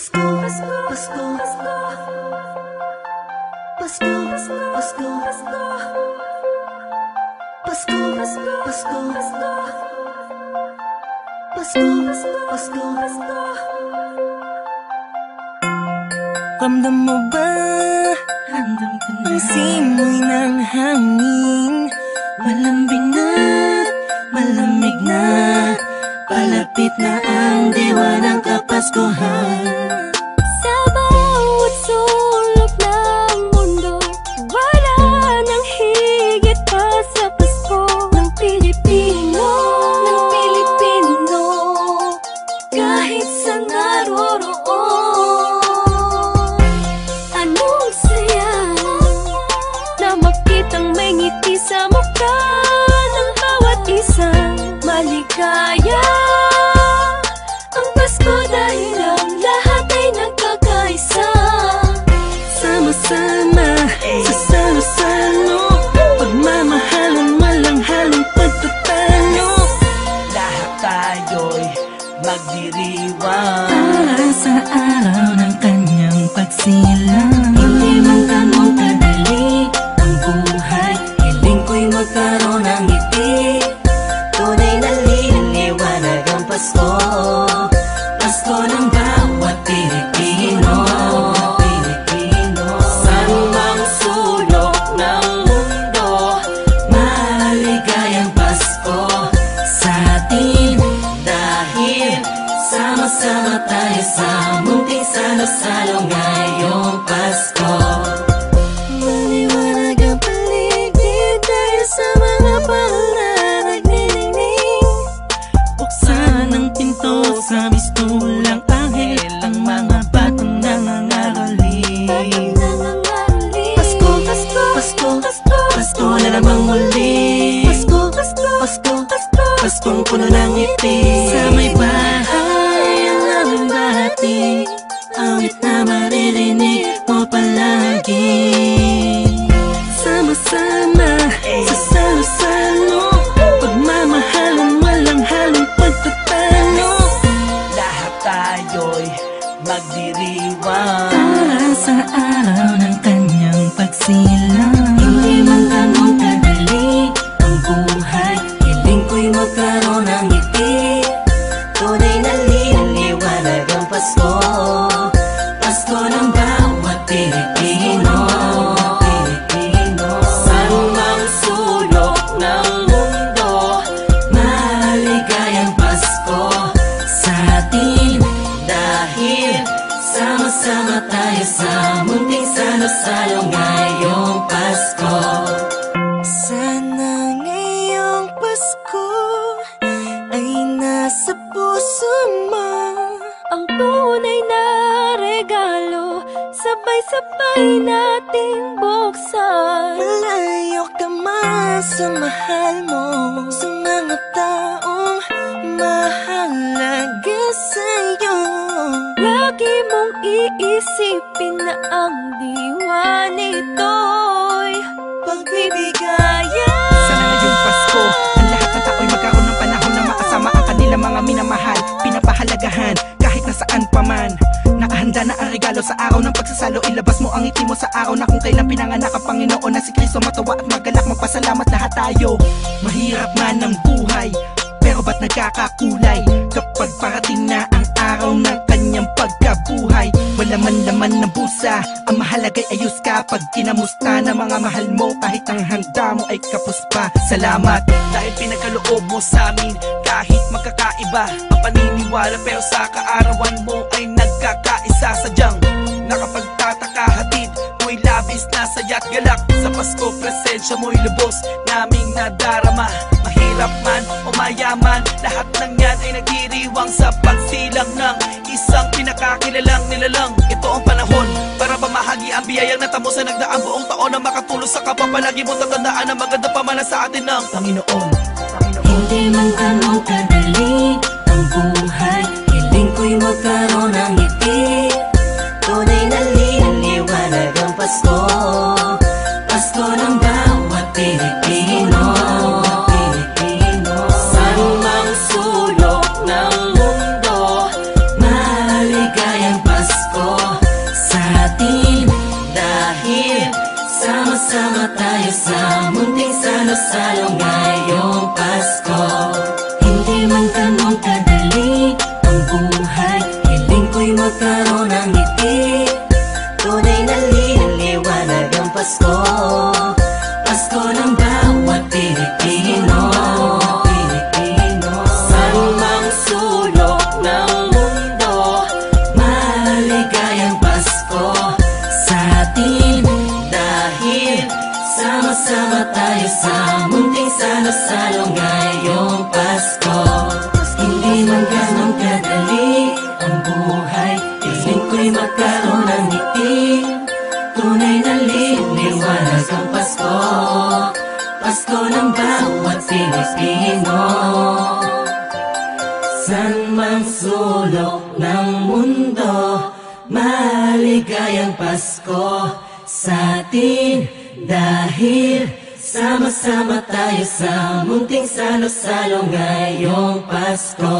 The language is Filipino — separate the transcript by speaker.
Speaker 1: Pasko, Pasko, Pasko, Pasko, Pasko, Pasko, Pasko, Pasko, Pasko, Pasko, Pasko, Pasko. Ramdam mo ba? Ramdam ko na ang simoy ng hangin. Malambing na, malamig na, palapit na ang diwa ng Kapaskuhan.
Speaker 2: Sa bawat sulok ng mundo, wala nang higit pa sa Pasko ng Pilipino, ng Pilipino, kahit sa naroroon. Anong saya na makitang may ngiti sa mukha ng bawat isang maligaya. Ang Pasko dahil ang lahat ay nagkakaisa.
Speaker 1: Sama-sama sa salo-salo, pagmamahalan walang halong pagtatalo. Lahat tayo'y magdiriwang para sa araw ng kanyang pagsilang. Hindi man ganun kadali ang buhay, hiling ko'y magkaroon ng ngiti. Tunay na liwanag ang Pasko, Pasko ng bawat Pilipino. Saan mang sulok ng mundo, maligayang Pasko sa atin. Dahil sama-sama tayo sa munting salo-salo ngayong Pasko. Maliwanag ang paligid dahil sa mga pangaragnining. Buksan ang pinto sa mistulang anghel, ang mga batang nangangaroling. Pasko, Pasko, Pasko, Pasko, Pasko na namang muli. Pasko, Pasko, Pasko, Pasko, Paskong puno ng ngiti. Sa may bahay ang aming bati, awit na maririnig mo palagi. Sama-sama sa salo-salo, pagmamahalan walang halong pagtatalo. Lahat tayo'y magdiriwang para sa araw ng kanyang pagsilang. Hindi man ganun kadali ang buhay, hiling ko'y magkaroon ng ngiti. Tunay na liwanag ang Pasko, Pasko ng bawat Pilipino. Saan mang sulok ng mundo, maligayang Pasko sa atin. Dahil sama-sama tayo sa munting salo-salo ngayong Pasko. Sana ngayong Pasko ay nasa puso mo
Speaker 2: Ang tunay na regalo, sabay-sabay nating buksan.
Speaker 1: Malayo ka man sa mahal mo, sa mga taong mahalaga sa'yo.
Speaker 2: Lagi mong iisipin na ang diwa nito'y pagbibigayan.
Speaker 3: Sana ngayong Pasko, ang lahat ng tao'y magkaroon ng panahon na makasama ang kanilang mga minamahal, pinapahalagahan kahit nasaan pa man. Nakahanda na ang regalo sa araw ng pagsasalo, ilabas mo ang ngiti mo sa araw na kung kailan pinanganak ang Panginoon na si Kristo. Matawa at magalak, magpasalamat lahat tayo. Mahirap man ang buhay, pero ba't nagkakakulay kapag parating na ang araw ng kanyang pagkabuhay? Wala man laman ng busa, ang mahalaga'y ayos ka. Pag kinamusta na mga mahal mo, kahit ang handa mo ay kapos pa. Salamat dahil pinagkaloob mo sa amin, kahit magkakaiba ang paniniwala, pero sa kaarawan mo ay nagkakaisa. Sadyang nakapagtataka, hatid mo'y labis na saya't galak. Sa Pasko, presensya mo'y lubos naming nadarama. Mahirap man o mayaman, lahat ng yan ay nagdiriwang sa pagsilang ng isang pinakakilalang nilalang. Ito ang panahon para pamahagi ang biyayang natamo sa nagdaang buong taon, na makatulong sa kapwa. Palagi mo tatandaan ang maganda pamana sa atin ng Panginoon.
Speaker 1: Hindi man ganun kadali ang buhay, hiling ko'y magkaroon ng ngiti. Tunay na liwanag ang Pasko, Pasko ng bawat Pilipino. Saan mang sulok ng mundo, maligayang Pasko. sa munting salo-salo ngayong Pasko. Hindi man ganun kadali ang buhay, hiling ko'y magkaroon ng ngiti. Tunay na liwanag ang Pasko, Pasko ng bawat Pilipino. San mang sulok ng mundo, maligayang Pasko sa atin. Dahil sama-sama tayo sa munting salo-salo ngayong Pasko. Hindi man ganun kadali ang buhay, hiling ko'y magkaroon ng ngiti. Tunay na liwanag ang Pasko, Pasko ng bawat Pilipino. San mang sulok ng mundo, maligayang Pasko sa atin. Dahil sama-sama tayo sa munting salo-salo ngayong Pasko.